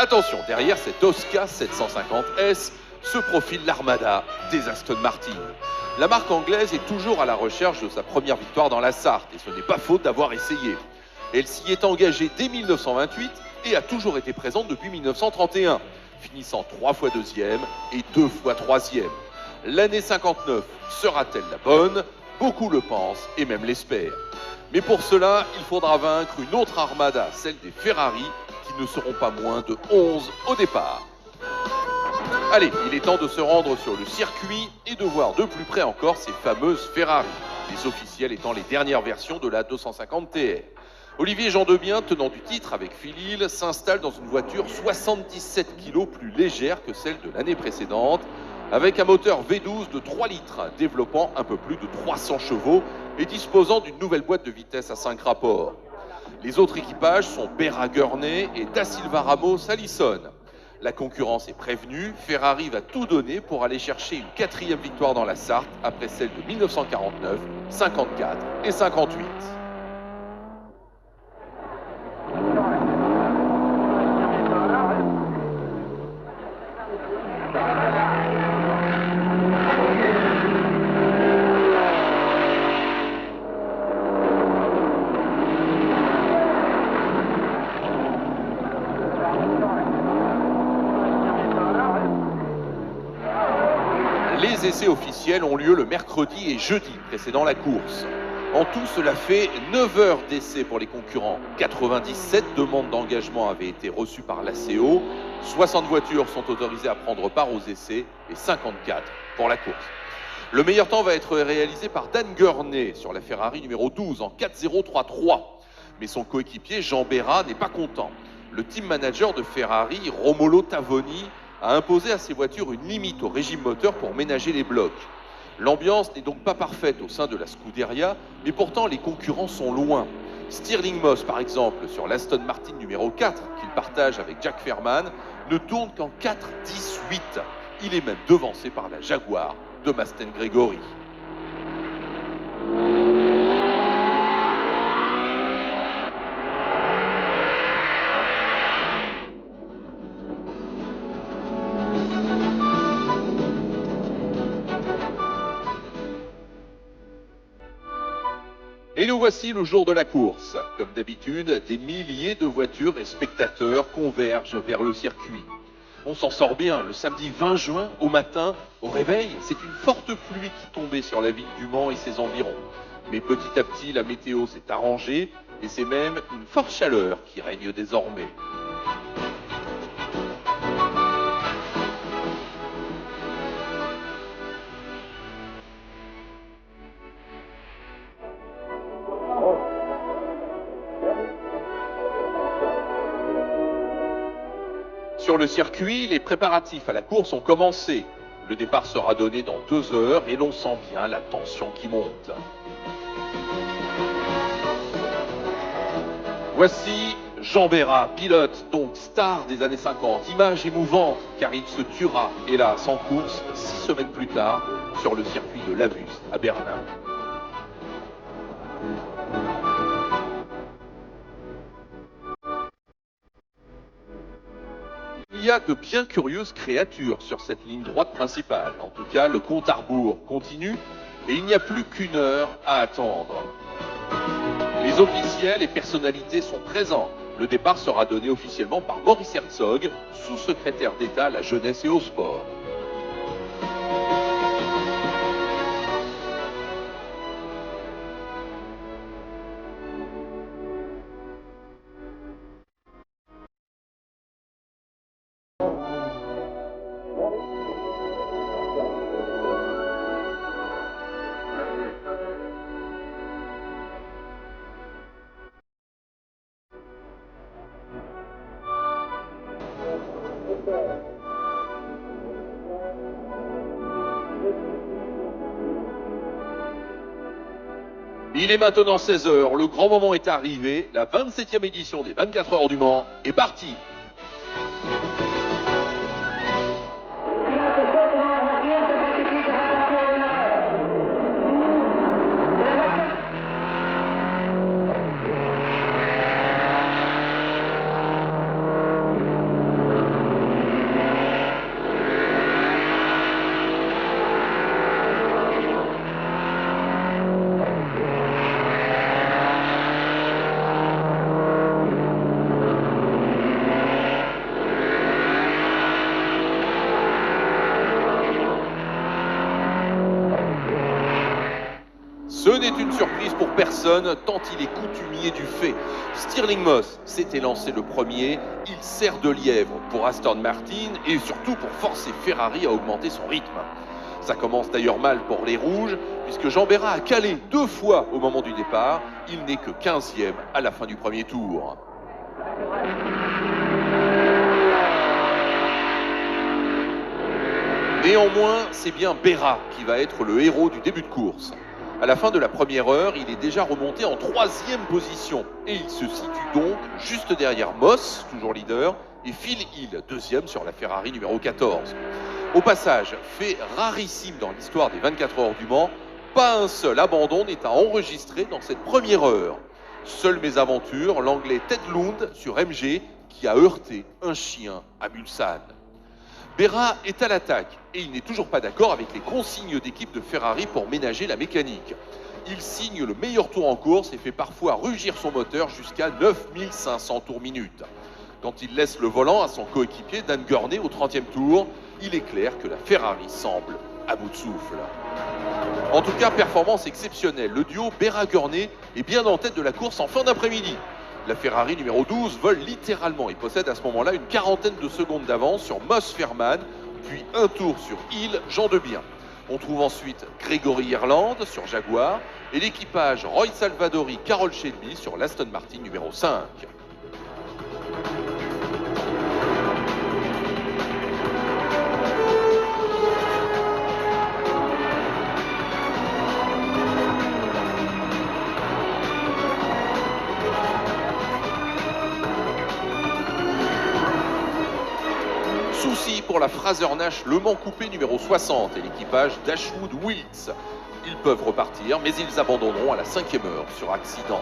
Attention, derrière cette Oscar 750S se profile l'armada des Aston Martin. La marque anglaise est toujours à la recherche de sa première victoire dans la Sarthe et ce n'est pas faute d'avoir essayé. Elle s'y est engagée dès 1928 et a toujours été présente depuis 1931, finissant 3 fois deuxième et 2 fois troisième. L'année 59 sera-t-elle la bonne? Beaucoup le pensent et même l'espèrent. Mais pour cela, il faudra vaincre une autre armada, celle des Ferrari, qui ne seront pas moins de 11 au départ. Allez, il est temps de se rendre sur le circuit et de voir de plus près encore ces fameuses Ferrari, les officielles étant les dernières versions de la 250 TR. Olivier Jeandebien, tenant du titre avec Phil Hill, s'installe dans une voiture 77 kg plus légère que celle de l'année précédente, avec un moteur V12 de 3 litres, développant un peu plus de 300 chevaux et disposant d'une nouvelle boîte de vitesse à 5 rapports. Les autres équipages sont Berra Gurney et Da Silva Ramos Allison. La concurrence est prévenue, Ferrari va tout donner pour aller chercher une 4e victoire dans la Sarthe après celle de 1949, 54 et 58. Les essais officiels ont lieu le mercredi et jeudi précédant la course. En tout, cela fait 9 heures d'essais pour les concurrents. 97 demandes d'engagement avaient été reçues par l'ACO, 60 voitures sont autorisées à prendre part aux essais et 54 pour la course. Le meilleur temps va être réalisé par Dan Gurney sur la Ferrari numéro 12 en 4.033. Mais son coéquipier Jean Berra n'est pas content. Le team manager de Ferrari, Romolo Tavoni, a imposé à ses voitures une limite au régime moteur pour ménager les blocs. L'ambiance n'est donc pas parfaite au sein de la Scuderia, mais pourtant les concurrents sont loin. Stirling Moss, par exemple, sur l'Aston Martin numéro 4, qu'il partage avec Jack Fairman, ne tourne qu'en 4.18. Il est même devancé par la Jaguar de Masten Gregory. Et nous voici le jour de la course. Comme d'habitude, des milliers de voitures et spectateurs convergent vers le circuit. On s'en sort bien. Le samedi 20 juin, au matin, au réveil, c'est une forte pluie qui tombait sur la ville du Mans et ses environs. Mais petit à petit, la météo s'est arrangée et c'est même une forte chaleur qui règne désormais. Sur le circuit, les préparatifs à la course ont commencé. Le départ sera donné dans 2 heures et l'on sent bien la tension qui monte. Voici Jean Berra, pilote, donc star des années 50. Image émouvante car il se tuera, hélas, en course 6 semaines plus tard sur le circuit de Lavus à Berlin. Il y a de bien curieuses créatures sur cette ligne droite principale. En tout cas, le compte à rebours continue et il n'y a plus qu'1 heure à attendre. Les officiels et personnalités sont présents. Le départ sera donné officiellement par Maurice Herzog, sous-secrétaire d'État à la jeunesse et au sport. Il est maintenant 16 h, le grand moment est arrivé, la 27e édition des 24 heures du Mans est partie. une surprise pour personne, tant il est coutumier du fait. Stirling Moss s'était lancé le premier, il sert de lièvre pour Aston Martin et surtout pour forcer Ferrari à augmenter son rythme. Ça commence d'ailleurs mal pour les rouges, puisque Jean Bérat a calé 2 fois au moment du départ, il n'est que 15e à la fin du premier tour. Néanmoins, c'est bien Bérat qui va être le héros du début de course. À la fin de la première heure, il est déjà remonté en 3e position et il se situe donc juste derrière Moss, toujours leader, et Phil Hill, 2e sur la Ferrari numéro 14. Au passage, fait rarissime dans l'histoire des 24 heures du Mans, pas un seul abandon n'est à enregistrer dans cette première heure. Seule mésaventure, l'anglais Ted Lund sur MG qui a heurté un chien à Mulsanne. Bérat est à l'attaque et il n'est toujours pas d'accord avec les consignes d'équipe de Ferrari pour ménager la mécanique. Il signe le meilleur tour en course et fait parfois rugir son moteur jusqu'à 9500 tours minute. Quand il laisse le volant à son coéquipier Dan Gurney au 30e tour, il est clair que la Ferrari semble à bout de souffle. En tout cas, performance exceptionnelle. Le duo Bérat-Gurney est bien en tête de la course en fin d'après-midi. La Ferrari numéro 12 vole littéralement et possède à ce moment-là une quarantaine de secondes d'avance sur Moss-Ferman, puis un tour sur Hill, Jean Debien. On trouve ensuite Gregory Irland sur Jaguar et l'équipage Roy Salvadori, Carroll Shelby sur l'Aston Martin numéro 5. Souci pour la Fraser-Nash Le Mans Coupé numéro 60 et l'équipage d'Ashwood Wilkes. Ils peuvent repartir, mais ils abandonneront à la 5e heure sur accident.